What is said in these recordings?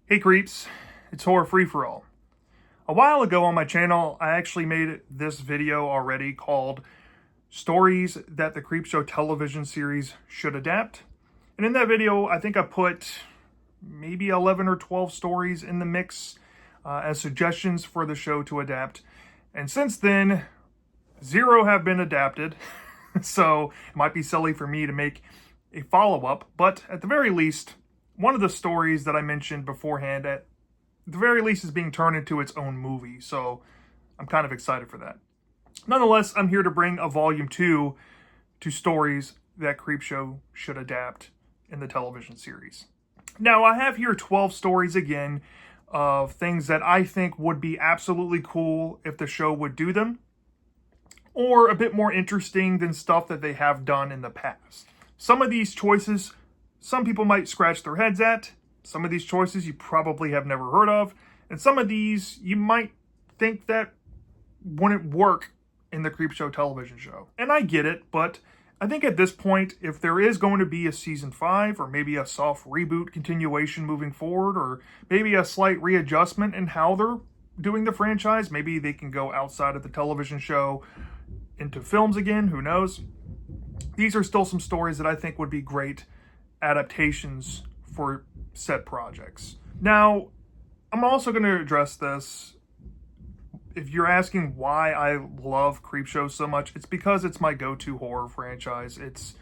Hey creeps, it's Horror Free For All. A while ago on my channel, I actually made this video already called Stories That the Creepshow television series Should Adapt. And in that video, I think I put maybe 11 or 12 stories in the mix as suggestions for the show to adapt. And since then, 0 have been adapted. So it might be silly for me to make a follow-up, but at the very least, one of the stories that I mentioned beforehand, at the very least, is being turned into its own movie, so I'm kind of excited for that. Nonetheless, I'm here to bring a volume 2 to stories that Creepshow should adapt in the television series. Now, I have here 12 stories again of things that I think would be absolutely cool if the show would do them, or a bit more interesting than stuff that they have done in the past. Some of these choices some people might scratch their heads at. Some of these choices you probably have never heard of. And some of these you might think that wouldn't work in the Creepshow television show. And I get it, but I think at this point, if there is going to be a season 5, or maybe a soft reboot continuation moving forward, or maybe a slight readjustment in how they're doing the franchise, maybe they can go outside of the television show into films again, who knows? These are still some stories that I think would be great adaptations for set projects. Now, I'm also going to address this. If you're asking why I love Creepshow so much, it's because it's my go-to horror franchise. It's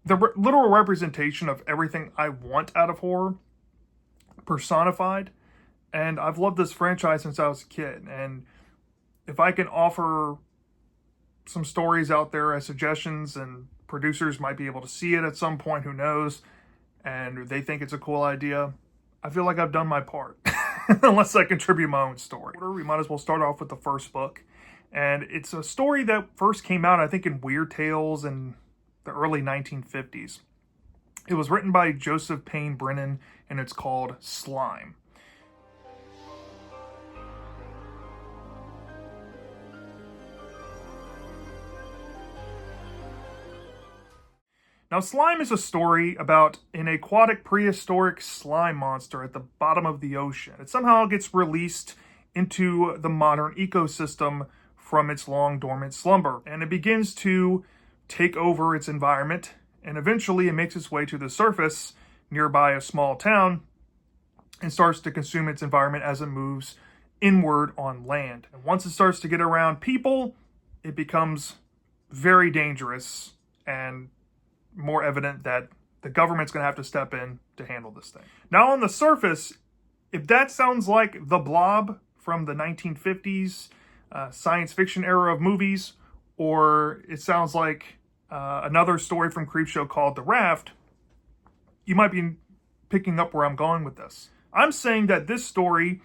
the literal representation of everything I want out of horror, personified. And I've loved this franchise since I was a kid. And if I can offer some stories out there as suggestions, and producers might be able to see it at some point, who knows, and they think it's a cool idea, I feel like I've done my part. Unless I contribute my own story. We might as well start off with the first book. And it's a story that first came out, I think, in Weird Tales in the early 1950s. It was written by Joseph Payne Brennan, and it's called Slime. Now, Slime is a story about an aquatic prehistoric slime monster at the bottom of the ocean. It somehow gets released into the modern ecosystem from its long dormant slumber, and it begins to take over its environment, and eventually it makes its way to the surface nearby a small town and starts to consume its environment as it moves inward on land. And once it starts to get around people, it becomes very dangerous and more evident that the government's going to have to step in to handle this thing. Now, on the surface, if that sounds like The Blob from the 1950s science fiction era of movies, or it sounds like another story from Creepshow called The Raft, you might be picking up where I'm going with this. I'm saying that this story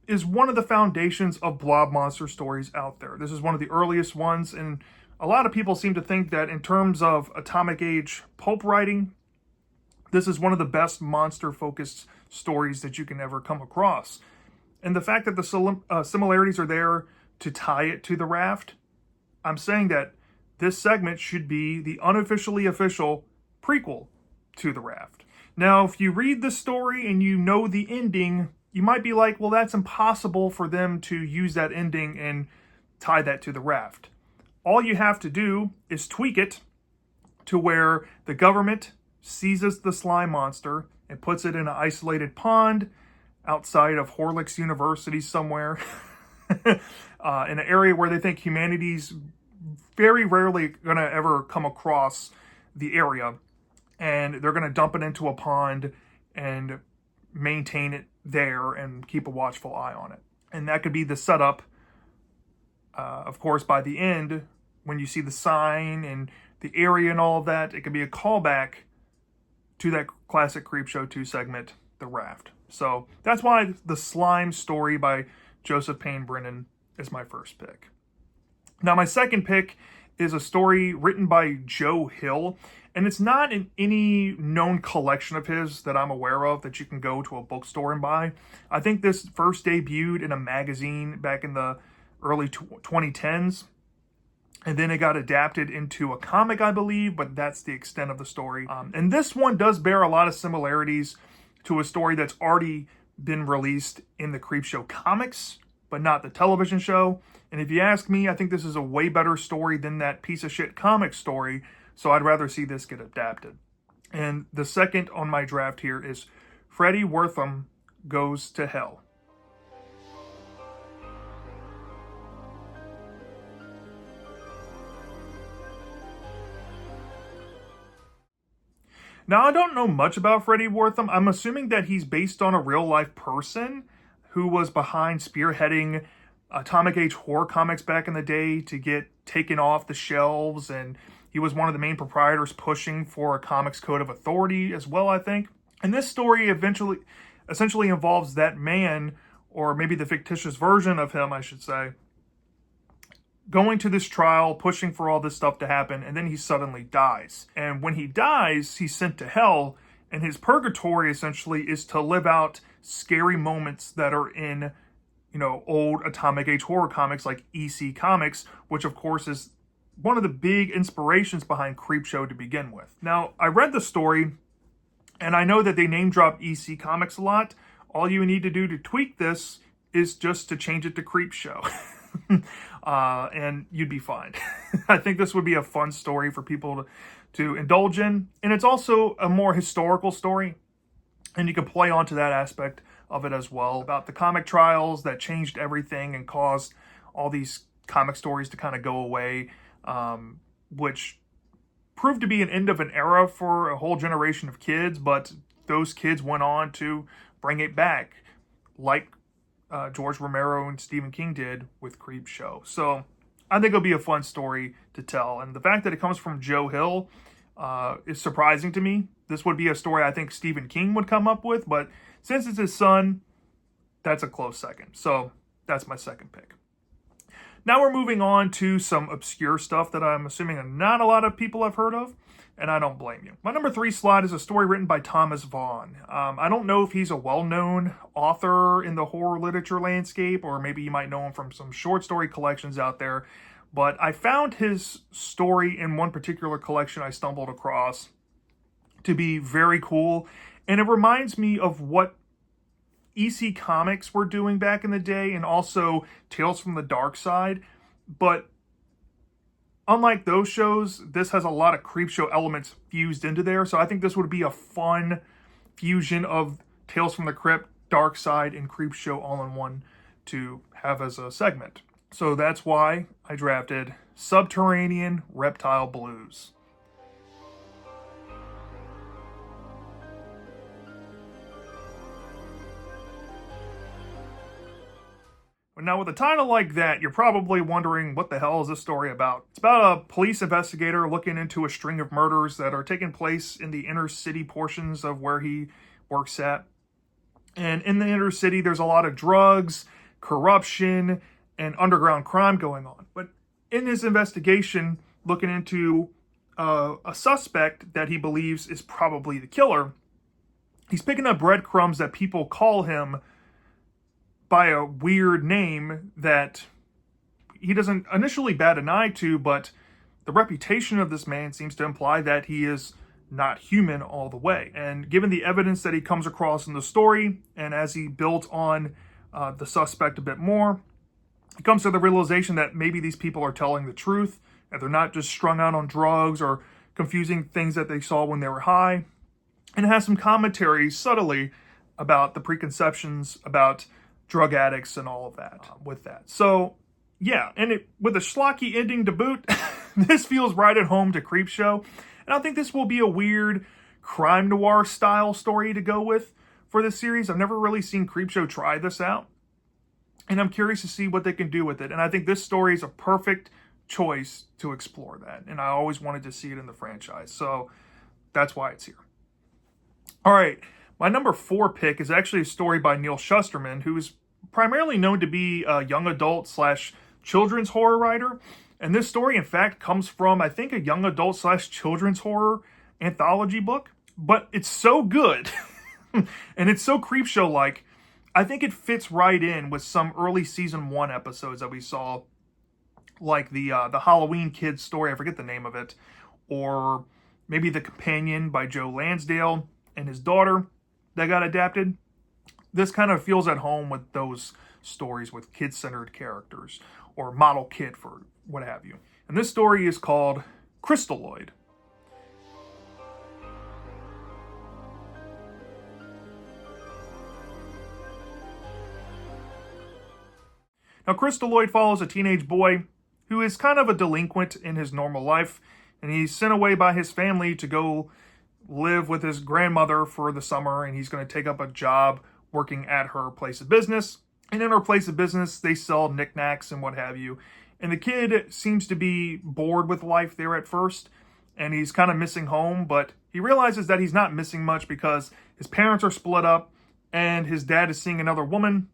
is one of the foundations of blob monster stories out there. This is one of the earliest ones, and a lot of people seem to think that in terms of atomic age pulp writing, this is one of the best monster-focused stories that you can ever come across. And the fact that the similarities are there to tie it to The Raft, I'm saying that this segment should be the unofficially official prequel to The Raft. Now, if you read the story and you know the ending, you might be like, well, that's impossible for them to use that ending and tie that to The Raft. All you have to do is tweak it to where the government seizes the slime monster and puts it in an isolated pond outside of Horlicks University somewhere, in an area where they think humanity's very rarely going to ever come across the area. And they're going to dump it into a pond and maintain it there and keep a watchful eye on it. And that could be the setup, of course, by the end, when you see the sign and the area and all of that, it could be a callback to that classic Creepshow 2 segment, The Raft. So that's why the Slime story by Joseph Payne Brennan is my first pick. Now, my second pick is a story written by Joe Hill, and it's not in any known collection of his that I'm aware of that you can go to a bookstore and buy. I think this first debuted in a magazine back in the early 2010s. And then it got adapted into a comic, I believe, but that's the extent of the story. And this one does bear a lot of similarities to a story that's already been released in the Creepshow comics, but not the television show. And if you ask me, I think this is a way better story than that piece of shit comic story, so I'd rather see this get adapted. And the second on my draft here is Freddie Wortham Goes to Hell. Now, I don't know much about Freddie Wortham. I'm assuming that he's based on a real-life person who was behind spearheading Atomic Age horror comics back in the day to get taken off the shelves, and he was one of the main proprietors pushing for a comics code of authority as well, I think. And this story essentially involves that man, or maybe the fictitious version of him, I should say, going to this trial, pushing for all this stuff to happen, and then he suddenly dies. And when he dies, he's sent to hell, and his purgatory essentially is to live out scary moments that are in, old Atomic Age horror comics like EC Comics, which of course is one of the big inspirations behind Creepshow to begin with. Now, I read the story, and I know that they name drop EC Comics a lot. All you need to do to tweak this is just to change it to Creepshow. And you'd be fine. I think this would be a fun story for people to indulge in. And it's also a more historical story. And you can play onto that aspect of it as well, about the comic trials that changed everything and caused all these comic stories to kind of go away, which proved to be an end of an era for a whole generation of kids. But those kids went on to bring it back, like George Romero and Stephen King did with Creepshow. So I think it'll be a fun story to tell. And the fact that it comes from Joe Hill is surprising to me. This would be a story I think Stephen King would come up with, but since it's his son, that's a close second. So that's my second pick. Now we're moving on to some obscure stuff that I'm assuming not a lot of people have heard of, and I don't blame you. My number 3 slot is a story written by Thomas Vaughn. I don't know if he's a well-known author in the horror literature landscape, or maybe you might know him from some short story collections out there, but I found his story in one particular collection I stumbled across to be very cool, and it reminds me of what EC Comics were doing back in the day, and also Tales from the Dark Side. But unlike those shows, this has a lot of Creepshow elements fused into there. So I think this would be a fun fusion of Tales from the Crypt, Dark Side, and Creepshow all in one to have as a segment. So that's why I drafted Subterranean Reptile Blues. Now, with a title like that, you're probably wondering, what the hell is this story about? It's about a police investigator looking into a string of murders that are taking place in the inner city portions of where he works at. And in the inner city, there's a lot of drugs, corruption, and underground crime going on. But in his investigation, looking into a suspect that he believes is probably the killer, he's picking up breadcrumbs that people call him by a weird name that he doesn't initially bat an eye to, but the reputation of this man seems to imply that he is not human all the way. And given the evidence that he comes across in the story, and as he builds on the suspect a bit more, he comes to the realization that maybe these people are telling the truth, and they're not just strung out on drugs or confusing things that they saw when they were high. And it has some commentary subtly about the preconceptions about drug addicts and all of that with that. So, yeah, and with a schlocky ending to boot, this feels right at home to Creepshow. And I think this will be a weird crime noir style story to go with for this series. I've never really seen Creepshow try this out, and I'm curious to see what they can do with it. And I think this story is a perfect choice to explore that. And I always wanted to see it in the franchise. So that's why it's here. All right. My number 4 pick is actually a story by Neal Shusterman, who is primarily known to be a young adult / children's horror writer. And this story, in fact, comes from, I think, a young adult / children's horror anthology book. But it's so good, and it's so Creepshow-like, I think it fits right in with some early season 1 episodes that we saw, like the Halloween Kids story, I forget the name of it, or maybe The Companion by Joe Lansdale and his daughter. that got adapted. This kind of feels at home with those stories with kid-centered characters or model kid for what have you. And this story is called Crystalloid. Now, Crystalloid follows a teenage boy who is kind of a delinquent in his normal life, and he's sent away by his family to go live with his grandmother for the summer, and he's going to take up a job working at her place of business. And in her place of business, they sell knickknacks and what have you. And the kid seems to be bored with life there at first, and he's kind of missing home, but he realizes that he's not missing much because his parents are split up, and his dad is seeing another woman,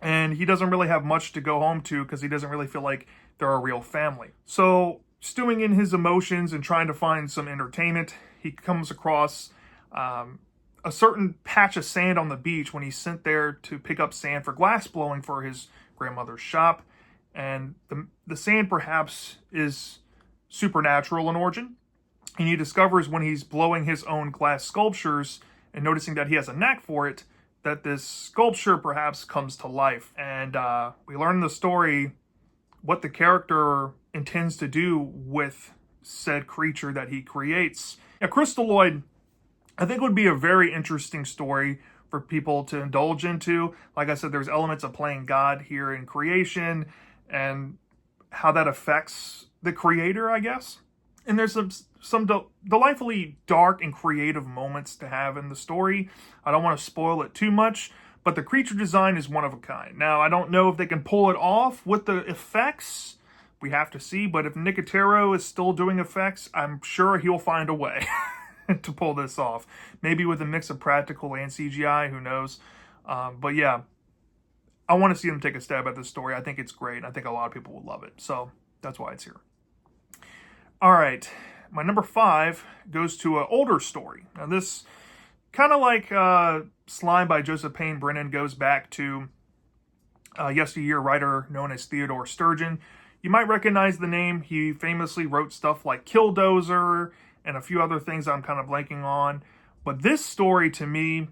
and he doesn't really have much to go home to because he doesn't really feel like they're a real family. So, stewing in his emotions and trying to find some entertainment, he comes across a certain patch of sand on the beach when he's sent there to pick up sand for glass blowing for his grandmother's shop. And the sand perhaps is supernatural in origin. And he discovers when he's blowing his own glass sculptures and noticing that he has a knack for it, that this sculpture perhaps comes to life. And we learn in the story what the character intends to do with said creature that he creates. Now, Crystalloid, I think, would be a very interesting story for people to indulge into. Like I said, there's elements of playing God here in creation and how that affects the creator, I guess. And there's some delightfully dark and creative moments to have in the story. I don't want to spoil it too much, but the creature design is one of a kind. Now, I don't know if they can pull it off with the effects. We have to see, but if Nicotero is still doing effects, I'm sure he'll find a way to pull this off. Maybe with a mix of practical and CGI, who knows. But yeah, I want to see them take a stab at this story. I think it's great, and I think a lot of people will love it. So that's why it's here. All right, my number 5 goes to an older story. Now this, kind of like Slime by Joseph Payne Brennan, goes back to a yesteryear writer known as Theodore Sturgeon. You might recognize the name. He famously wrote stuff like Killdozer and a few other things I'm kind of blanking on. But this story, to me,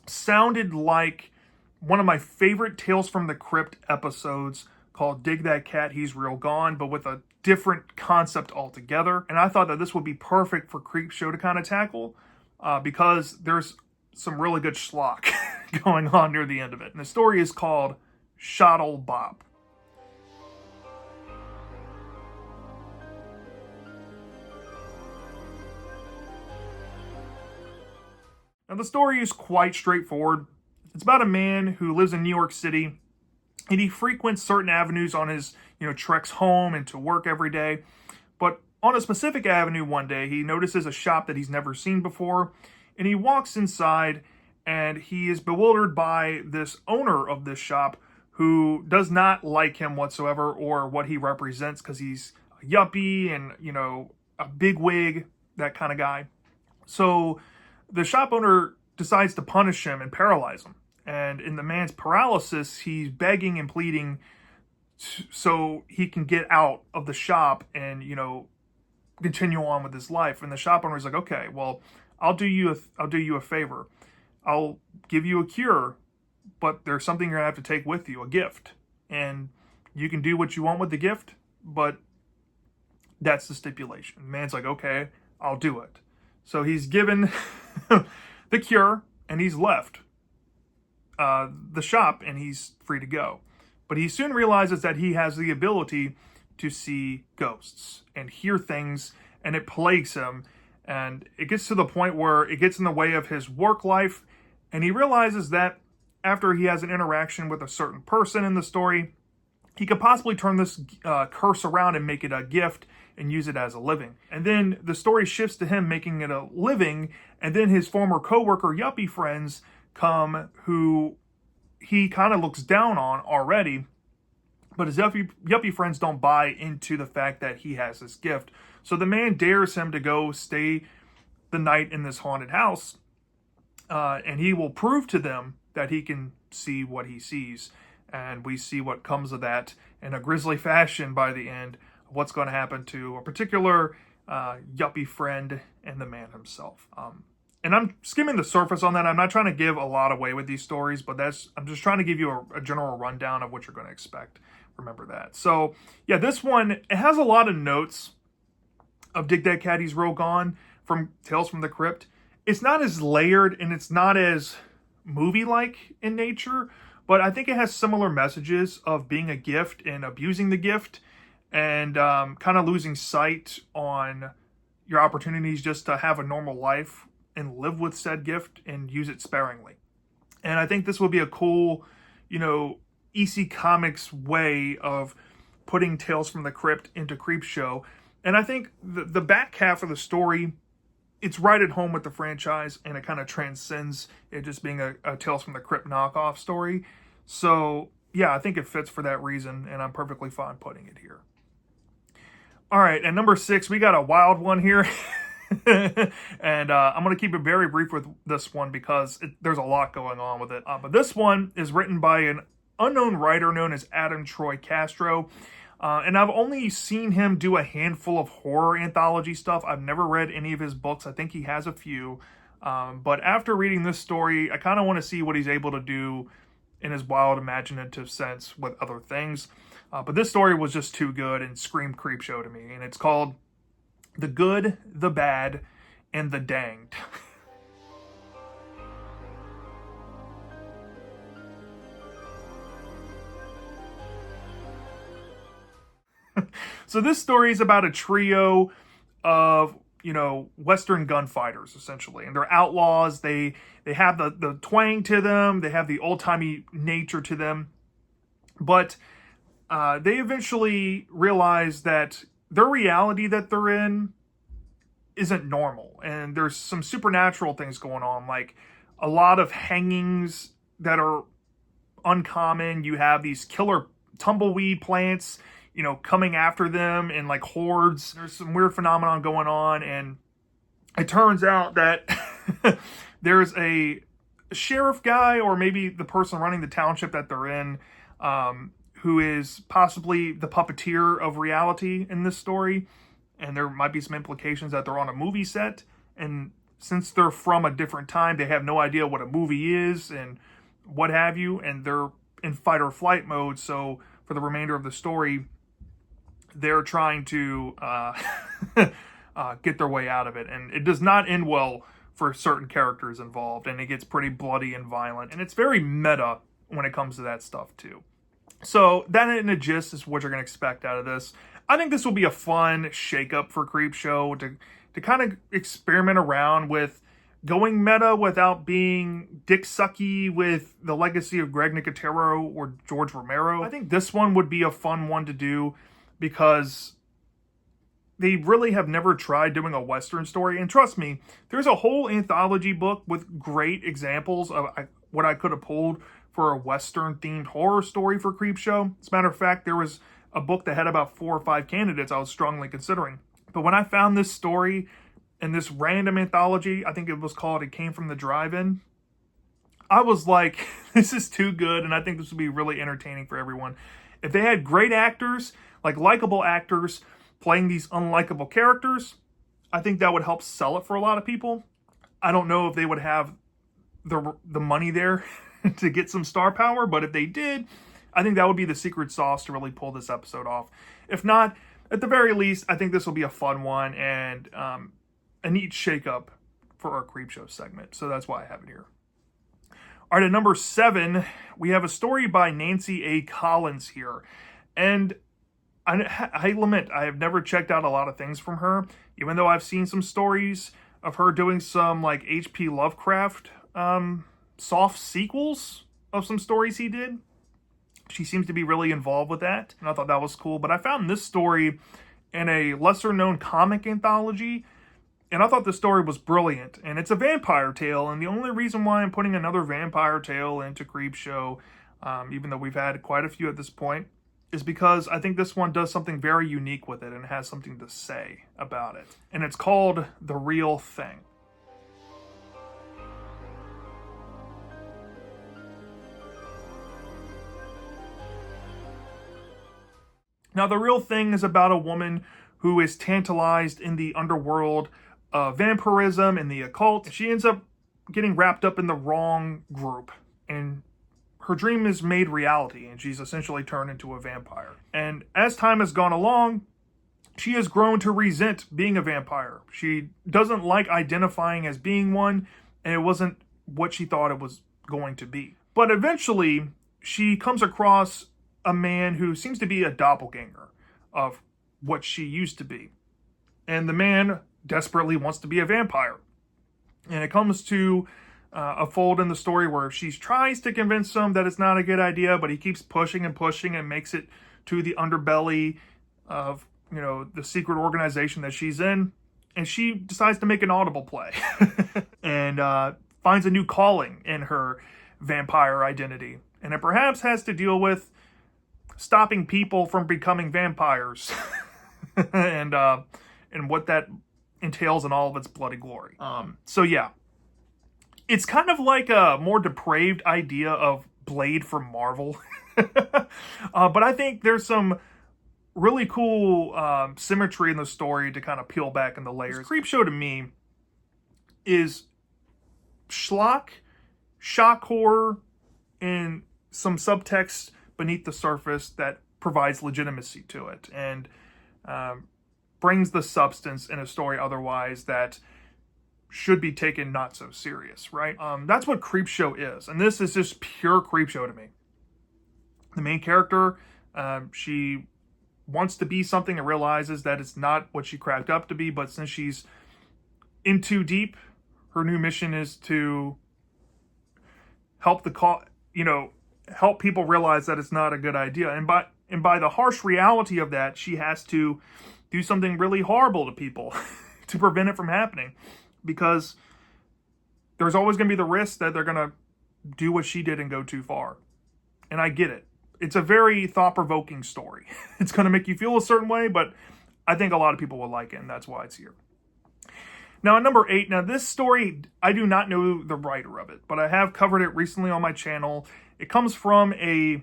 sounded like one of my favorite Tales from the Crypt episodes called Dig That Cat, He's Real Gone, but with a different concept altogether. And I thought that this would be perfect for Creepshow to kind of tackle because there's some really good schlock going on near the end of it. And the story is called Shottle Bop. Now, the story is quite straightforward. It's about a man who lives in New York City, and he frequents certain avenues on his, treks home and to work every day. But on a specific avenue one day, he notices a shop that he's never seen before, and he walks inside, and he is bewildered by this owner of this shop who does not like him whatsoever or what he represents because he's a yuppie and, a bigwig, that kind of guy. So the shop owner decides to punish him and paralyze him. And in the man's paralysis, he's begging and pleading so he can get out of the shop and, continue on with his life. And the shop owner is like, okay, well, I'll do you a favor. I'll give you a cure, but there's something you're gonna have to take with you, a gift. And you can do what you want with the gift, but that's the stipulation. The man's like, okay, I'll do it. So he's given the cure, and he's left the shop, and he's free to go. But he soon realizes that he has the ability to see ghosts and hear things, and it plagues him. And it gets to the point where it gets in the way of his work life, and he realizes that after he has an interaction with a certain person in the story, he could possibly turn this curse around and make it a gift and use it as a living. And then the story shifts to him making it a living, and then his former coworker yuppie friends come who he kind of looks down on already, but his yuppie friends don't buy into the fact that he has this gift. So the man dares him to go stay the night in this haunted house, and he will prove to them that he can see what he sees. And we see what comes of that in a grisly fashion by the end. What's going to happen to a particular yuppie friend and the man himself. And I'm skimming the surface on that. I'm not trying to give a lot away with these stories, but I'm just trying to give you a general rundown of what you're going to expect. Remember that. So yeah, this one, it has a lot of notes of Dig That Cat, He's Real Gone from Tales from the Crypt. It's not as layered and it's not as movie-like in nature, but I think it has similar messages of being a gift and abusing the gift, and kind of losing sight on your opportunities just to have a normal life and live with said gift and use it sparingly. And I think this will be a cool, EC Comics way of putting Tales from the Crypt into Creepshow. And I think the back half of the story, it's right at home with the franchise, and it kind of transcends it just being a Tales from the Crypt knockoff story. So yeah, I think it fits for that reason, and I'm perfectly fine putting it here. All right, and number 6, we got a wild one here. And I'm going to keep it very brief with this one because there's a lot going on with it. But this one is written by an unknown writer known as Adam Troy Castro. And I've only seen him do a handful of horror anthology stuff. I've never read any of his books. I think he has a few. But after reading this story, I kind of want to see what he's able to do in his wild imaginative sense with other things. But this story was just too good and screamed Creepshow to me. And it's called The Good, the Bad, and the Danged. So this story is about a trio of, Western gunfighters, essentially. And they're outlaws. They have the twang to them. They have the old-timey nature to them. But they eventually realize that their reality that they're in isn't normal. And there's some supernatural things going on, like a lot of hangings that are uncommon. You have these killer tumbleweed plants, coming after them in like hordes. There's some weird phenomenon going on, and it turns out that there's a sheriff guy, or maybe the person running the township that they're in, who is possibly the puppeteer of reality in this story. And there might be some implications that they're on a movie set. And since they're from a different time, they have no idea what a movie is and what have you. And they're in fight or flight mode. So for the remainder of the story, they're trying to get their way out of it. And it does not end well for certain characters involved. And it gets pretty bloody and violent. And it's very meta when it comes to that stuff too. So that in a gist is what you're going to expect out of this. I think this will be a fun shakeup for Creepshow to kind of experiment around with going meta without being dick sucky with the legacy of Greg Nicotero or George Romero. I think this one would be a fun one to do because they really have never tried doing a Western story. And trust me, there's a whole anthology book with great examples of what I could have pulled for a Western-themed horror story for Creepshow. As a matter of fact, there was a book that had about 4 or 5 candidates I was strongly considering. But when I found this story in this random anthology, I think it was called It Came from the Drive-In, I was like, this is too good, and I think this would be really entertaining for everyone. If they had great actors, like likable actors, playing these unlikable characters, I think that would help sell it for a lot of people. I don't know if they would have the money there to get some star power, but if they did, I think that would be the secret sauce to really pull this episode off. If not, at the very least, I think this will be a fun one and a neat shakeup for our Creepshow segment. So that's why I have it here. All right, at number 7, we have a story by Nancy A. Collins here. And I lament, I have never checked out a lot of things from her, even though I've seen some stories of her doing some like H.P. Lovecraft soft sequels of some stories he did. She seems to be really involved with that, and I thought that was cool. But I found this story in a lesser-known comic anthology, and I thought the story was brilliant. And it's a vampire tale, and the only reason why I'm putting another vampire tale into Creepshow, even though we've had quite a few at this point, is because I think this one does something very unique with it and has something to say about it. And it's called The Real Thing. Now, The Real Thing is about a woman who is tantalized in the underworld vampirism and the occult. She ends up getting wrapped up in the wrong group, and her dream is made reality, and she's essentially turned into a vampire. And as time has gone along, she has grown to resent being a vampire. She doesn't like identifying as being one, and it wasn't what she thought it was going to be. But eventually, she comes across a man who seems to be a doppelganger of what she used to be. And the man desperately wants to be a vampire. And it comes to a fold in the story where she tries to convince him that it's not a good idea, but he keeps pushing and makes it to the underbelly of, the secret organization that she's in. And she decides to make an audible play and finds a new calling in her vampire identity. And it perhaps has to deal with stopping people from becoming vampires and what that entails in all of its bloody glory. So yeah, it's kind of like a more depraved idea of Blade from Marvel. But I think there's some really cool symmetry in the story to kind of peel back in the layers. Creepshow to me is schlock, shock horror, and some subtext beneath the surface that provides legitimacy to it and brings the substance in a story otherwise that should be taken not so serious, right? That's what Creepshow is, and this is just pure Creepshow to me. The main character, she wants to be something and realizes that it's not what she cracked up to be, but since she's in too deep, her new mission is to help help people realize that it's not a good idea. And by the harsh reality of that, she has to do something really horrible to people to prevent it from happening, because there's always going to be the risk that they're going to do what she did and go too far. And I get it. It's a very thought-provoking story. It's going to make you feel a certain way, but I think a lot of people will like it, and that's why it's here. Now, at number 8, this story, I do not know the writer of it, but I have covered it recently on my channel. It comes from a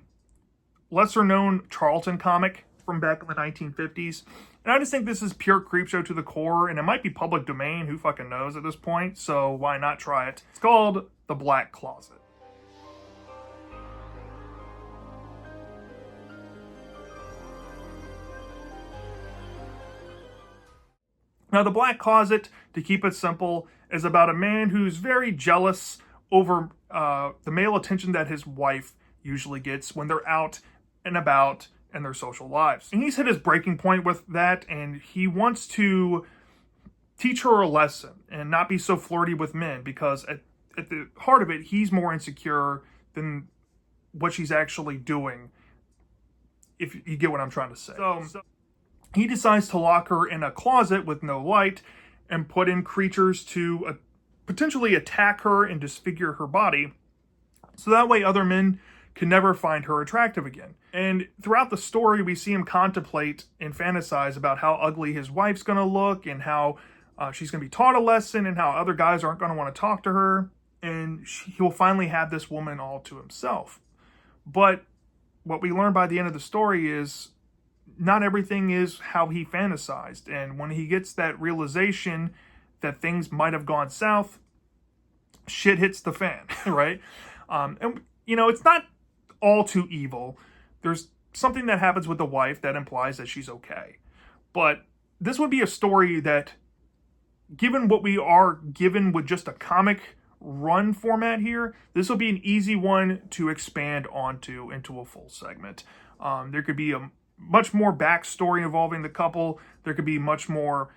lesser-known Charlton comic from back in the 1950s, and I just think this is pure Creepshow to the core, and it might be public domain, who fucking knows at this point, so why not try it? It's called The Black Closet. Now, The Black Closet, to keep it simple, is about a man who's very jealous over the male attention that his wife usually gets when they're out and about in their social lives. And he's hit his breaking point with that, and he wants to teach her a lesson and not be so flirty with men, because at the heart of it, he's more insecure than what she's actually doing, if you get what I'm trying to say. So he decides to lock her in a closet with no light and put in creatures to potentially attack her and disfigure her body, so that way other men can never find her attractive again. And throughout the story, we see him contemplate and fantasize about how ugly his wife's going to look, and how she's going to be taught a lesson, and how other guys aren't going to want to talk to her, and he'll finally have this woman all to himself. But what we learn by the end of the story is not everything is how he fantasized. And when he gets that realization that things might have gone south, shit hits the fan, right? And, it's not all too evil. There's something that happens with the wife that implies that she's okay. But this would be a story that, given what we are given with just a comic run format here, this will be an easy one to expand onto into a full segment. There could be a much more backstory involving the couple. There could be much more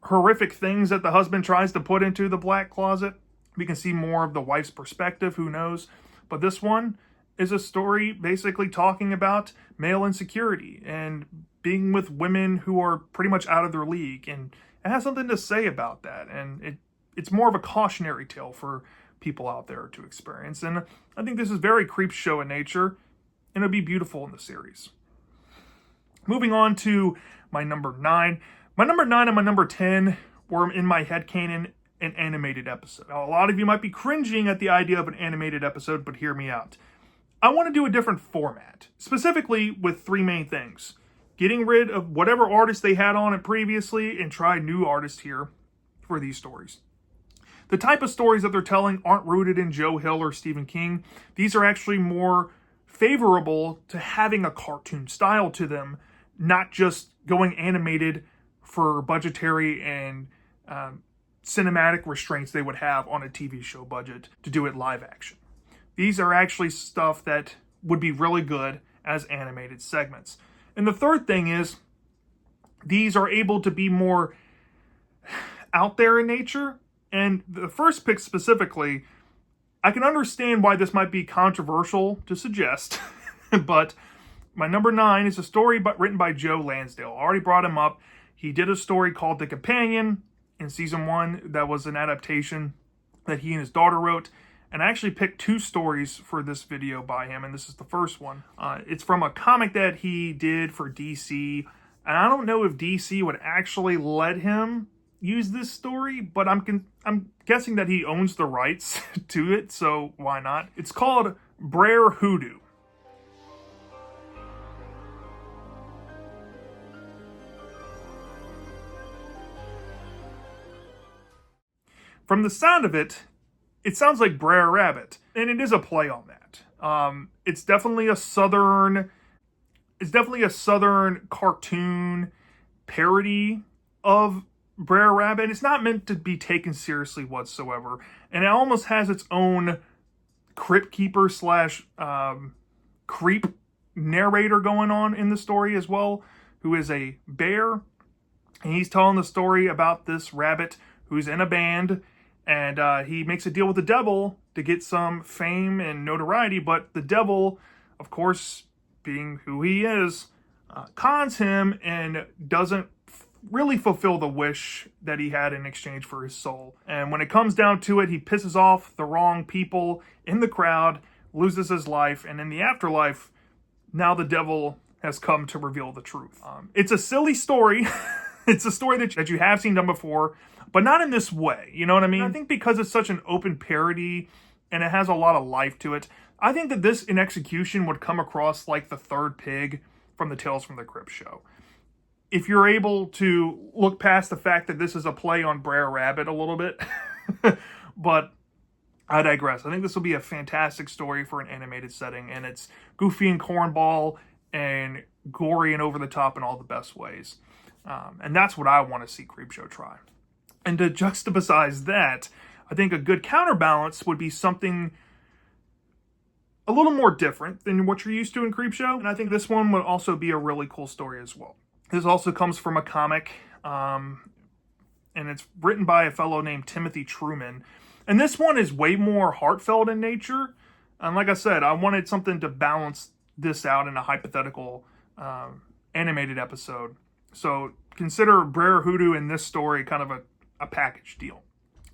horrific things that the husband tries to put into the black closet. We can see more of the wife's perspective, who knows. But this one is a story basically talking about male insecurity and being with women who are pretty much out of their league. And it has something to say about that. And it's more of a cautionary tale for people out there to experience. And I think this is very Creepshow in nature, and it'll be beautiful in the series. Moving on to my number 9. My number 9 and my number 10 were in my headcanon an animated episode. Now, a lot of you might be cringing at the idea of an animated episode, but hear me out. I want to do a different format, specifically with 3 main things. Getting rid of whatever artists they had on it previously and try new artists here for these stories. The type of stories that they're telling aren't rooted in Joe Hill or Stephen King. These are actually more favorable to having a cartoon style to them, not just going animated for budgetary and cinematic restraints they would have on a TV show budget to do it live action. These are actually stuff that would be really good as animated segments. And the third thing is, these are able to be more out there in nature. And the first pick specifically, I can understand why this might be controversial to suggest, but my number 9 is a story written by Joe Lansdale. I already brought him up. He did a story called The Companion in season 1 that was an adaptation that he and his daughter wrote. And I actually picked 2 stories for this video by him, and this is the first one. It's from a comic that he did for DC, and I don't know if DC would actually let him use this story, but I'm guessing that he owns the rights to it, so why not? It's called Brer Hoodoo. From the sound of it, it sounds like Brer Rabbit, and it is a play on that. It's definitely a southern cartoon parody of Brer Rabbit. It's not meant to be taken seriously whatsoever, and it almost has its own crypt keeper / creep narrator going on in the story as well, who is a bear, and he's telling the story about this rabbit who's in a band. And he makes a deal with the devil to get some fame and notoriety. But the devil, of course, being who he is, cons him and doesn't really fulfill the wish that he had in exchange for his soul. And when it comes down to it, he pisses off the wrong people in the crowd, loses his life. And in the afterlife, now the devil has come to reveal the truth. It's a silly story. It's a story that you have seen done before, but not in this way. You know what I mean? I think because it's such an open parody and it has a lot of life to it, I think that this in execution would come across like the third pig from the Tales from the Crypt show. If you're able to look past the fact that this is a play on Brer Rabbit a little bit, but I digress. I think this will be a fantastic story for an animated setting, and it's goofy and cornball and gory and over the top in all the best ways. And that's what I want to see Creepshow try. And to juxtapose that, I think a good counterbalance would be something a little more different than what you're used to in Creepshow. And I think this one would also be a really cool story as well. This also comes from a comic, and it's written by a fellow named Timothy Truman. And this one is way more heartfelt in nature. And like I said, I wanted something to balance this out in a hypothetical animated episode. So consider Brer Hoodoo in this story kind of a package deal.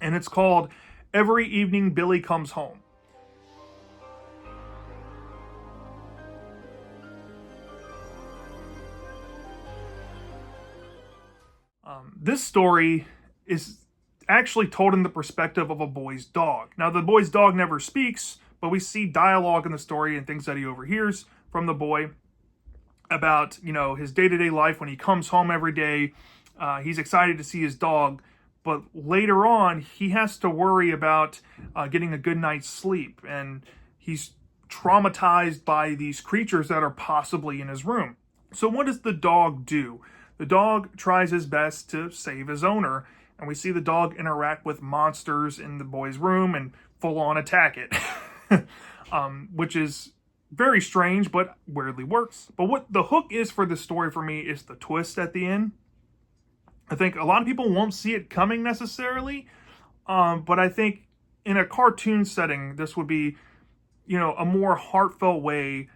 And it's called Every Evening Billy Comes Home. This story is actually told in the perspective of a boy's dog. Now, the boy's dog never speaks, but we see dialogue in the story and things that he overhears from the boy about, his day-to-day life. When he comes home every day, he's excited to see his dog, but later on, he has to worry about getting a good night's sleep, and he's traumatized by these creatures that are possibly in his room. So what does the dog do? The dog tries his best to save his owner, and we see the dog interact with monsters in the boy's room and full-on attack it, which is very strange, but weirdly works. But what the hook is for this story for me is the twist at the end. I think a lot of people won't see it coming necessarily, but I think in a cartoon setting, this would be, a more heartfelt way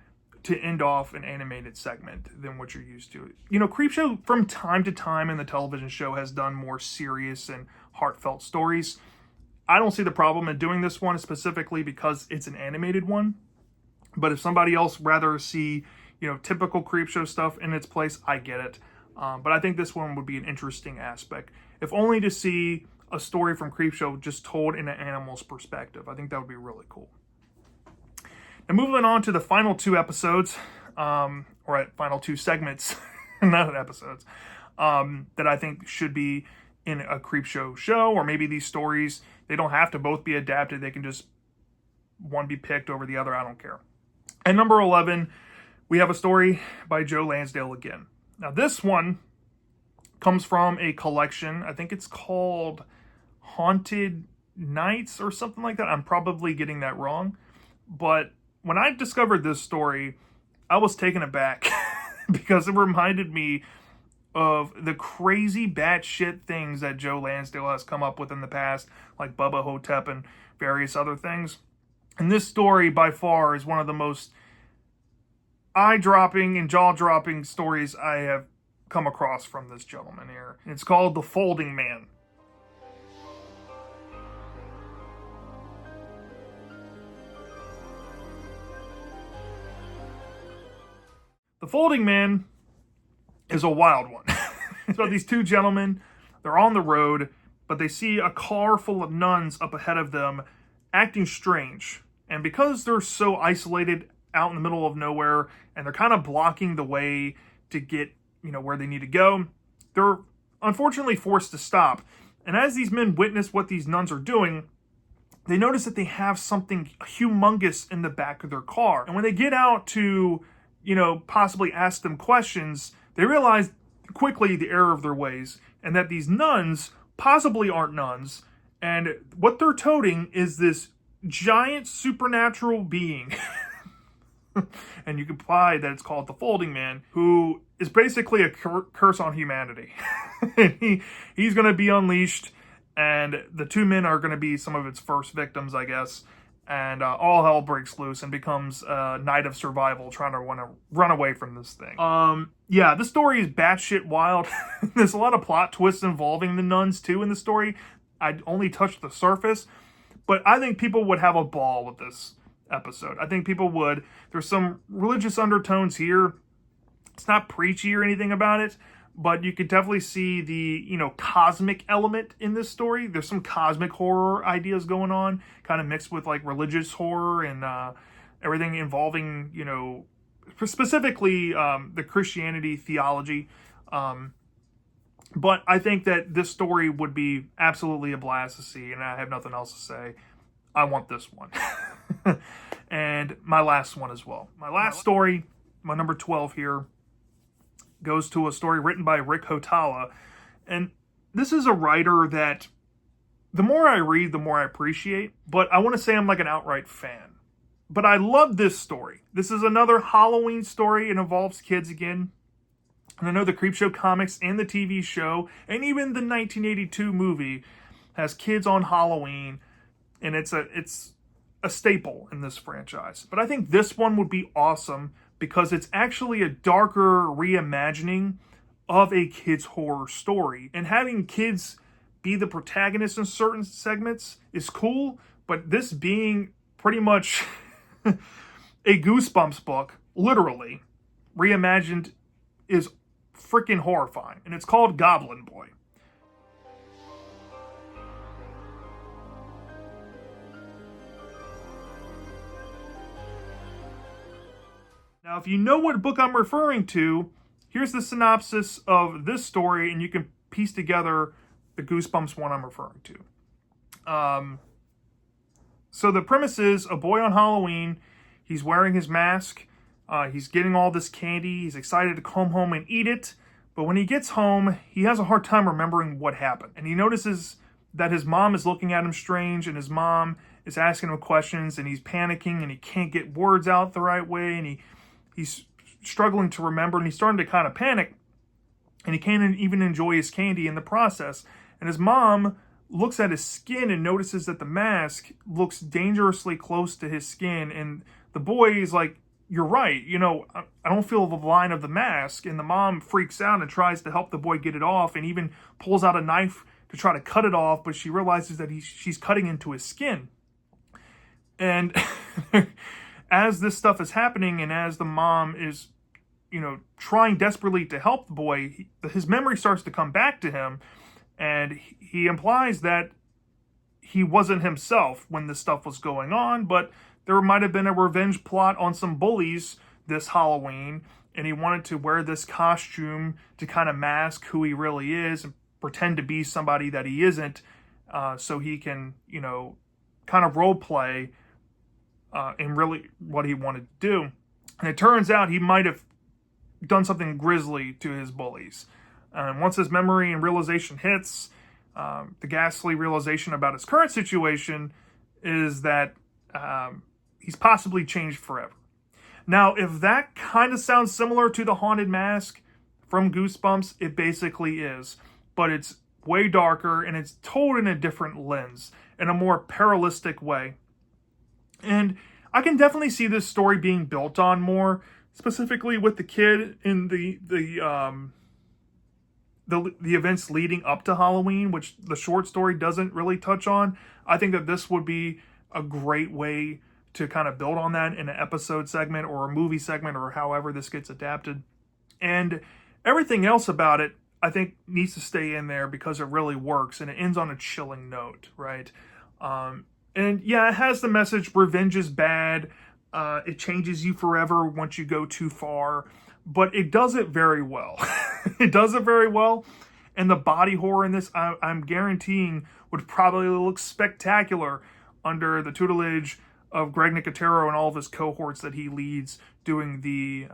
to end off an animated segment than what you're used to. Creepshow from time to time in the television show has done more serious and heartfelt stories. I don't see the problem in doing this one specifically because it's an animated one. But if somebody else rather see, typical Creepshow stuff in its place, I get it. But I think this one would be an interesting aspect, if only to see a story from Creepshow just told in an animal's perspective. I think that would be really cool. And moving on to the final 2 episodes, final 2 segments, not episodes, that I think should be in a Creepshow show, or maybe these stories, they don't have to both be adapted. They can just one be picked over the other. I don't care. And number 11, we have a story by Joe Lansdale again. Now this one comes from a collection. I think it's called Haunted Nights or something like that. I'm probably getting that wrong. But when I discovered this story, I was taken aback because it reminded me of the crazy batshit things that Joe Lansdale has come up with in the past, like Bubba Hotep and various other things. And this story, by far, is one of the most eye-dropping and jaw-dropping stories I have come across from this gentleman here. It's called The Folding Man. The Folding Man is a wild one. So these two gentlemen, they're on the road, but they see a car full of nuns up ahead of them acting strange. And because they're so isolated out in the middle of nowhere and they're kind of blocking the way to get, where they need to go, they're unfortunately forced to stop. And as these men witness what these nuns are doing, they notice that they have something humongous in the back of their car. And when they get out to, possibly ask them questions, they realize quickly the error of their ways and that these nuns possibly aren't nuns. And what they're toting is this giant supernatural being. And you can imply that it's called the Folding Man, who is basically a curse on humanity. He's going to be unleashed, and the two men are going to be some of its first victims, I guess. And all hell breaks loose and becomes a night of survival, trying to run away from this thing. Yeah, this story is batshit wild. There's a lot of plot twists involving the nuns, too, in the story. I only touched the surface, but I think people would have a ball with this episode. I think people would. There's some religious undertones here. It's not preachy or anything about it, but you could definitely see the, cosmic element in this story. There's some cosmic horror ideas going on, kind of mixed with like religious horror and everything involving, specifically the Christianity theology. But I think that this story would be absolutely a blast to see, and I have nothing else to say. I want this one. And my last one as well. My last story, my number 12 here, goes to a story written by Rick Hotala. And this is a writer that the more I read, the more I appreciate. But I want to say I'm like an outright fan. But I love this story. This is another Halloween story. It involves kids again. And I know the Creepshow comics and the TV show, and even the 1982 movie, has kids on Halloween. And it's a staple in this franchise. But I think this one would be awesome because it's actually a darker reimagining of a kid's horror story. And having kids be the protagonists in certain segments is cool, but this being pretty much a Goosebumps book, literally, reimagined, is freaking horrifying. And it's called Goblin Boy. Now, if you know what book I'm referring to, here's the synopsis of this story, and you can piece together the Goosebumps one I'm referring to. So the premise is a boy on Halloween. He's wearing his mask. He's getting all this candy. He's excited to come home and eat it. But when he gets home, he has a hard time remembering what happened. And he notices that his mom is looking at him strange, and his mom is asking him questions, and he's panicking, and he can't get words out the right way, and he's struggling to remember, and he's starting to kind of panic, and he can't even enjoy his candy in the process. And his mom looks at his skin and notices that the mask looks dangerously close to his skin, and the boy is like, "You're right, I don't feel the line of the mask." And the mom freaks out and tries to help the boy get it off, and even pulls out a knife to try to cut it off, but she realizes that she's cutting into his skin. And as this stuff is happening, and as the mom is, trying desperately to help the boy, his memory starts to come back to him, and he implies that he wasn't himself when this stuff was going on, but there might have been a revenge plot on some bullies this Halloween, and he wanted to wear this costume to kind of mask who he really is, and pretend to be somebody that he isn't, so he can, kind of role play in really what he wanted to do. And it turns out he might have done something grisly to his bullies. And once his memory and realization hits, the ghastly realization about his current situation is that he's possibly changed forever. Now, if that kind of sounds similar to the Haunted Mask from Goosebumps, it basically is. But it's way darker, and it's told in a different lens, in a more parallelistic way. And I can definitely see this story being built on more, specifically with the kid in the events leading up to Halloween, which the short story doesn't really touch on. I think that this would be a great way to kind of build on that in an episode segment or a movie segment or however this gets adapted. And everything else about it, I think, needs to stay in there because it really works, and it ends on a chilling note, right? And yeah, it has the message, revenge is bad. It changes you forever once you go too far. But it does it very well. It does it very well. And the body horror in this, I'm guaranteeing, would probably look spectacular under the tutelage of Greg Nicotero and all of his cohorts that he leads doing the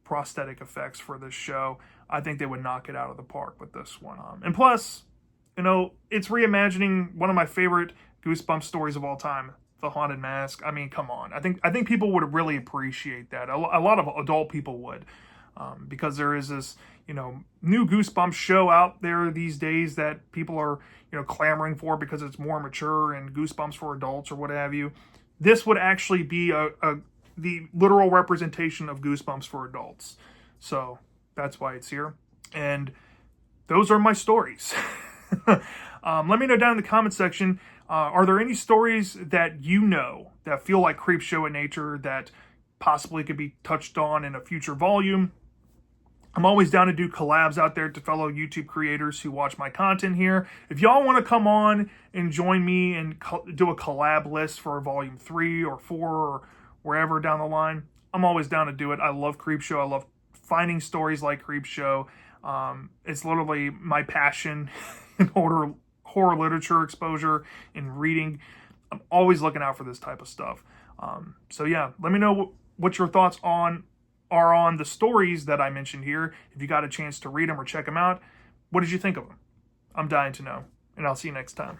prosthetic effects for this show. I think they would knock it out of the park with this one. And plus, it's reimagining one of my favorite Goosebumps stories of all time, The Haunted Mask. I mean, come on. I think people would really appreciate that. A lot of adult people would, because there is this, new Goosebumps show out there these days that people are, clamoring for because it's more mature and Goosebumps for adults or what have you. This would actually be the literal representation of Goosebumps for adults. So that's why it's here. And those are my stories. Let me know down in the comment section, are there any stories that that feel like Creepshow in nature that possibly could be touched on in a future volume? I'm always down to do collabs out there to fellow YouTube creators who watch my content here. If y'all want to come on and join me and do a collab list for volume 3 or 4 or wherever down the line, I'm always down to do it. I love Creepshow. I love finding stories like Creepshow. It's literally my passion in horror literature exposure and reading. I'm always looking out for this type of stuff. So yeah, let me know what your thoughts are on the stories that I mentioned here. If you got a chance to read them or check them out, what did you think of them? I'm dying to know, and I'll see you next time.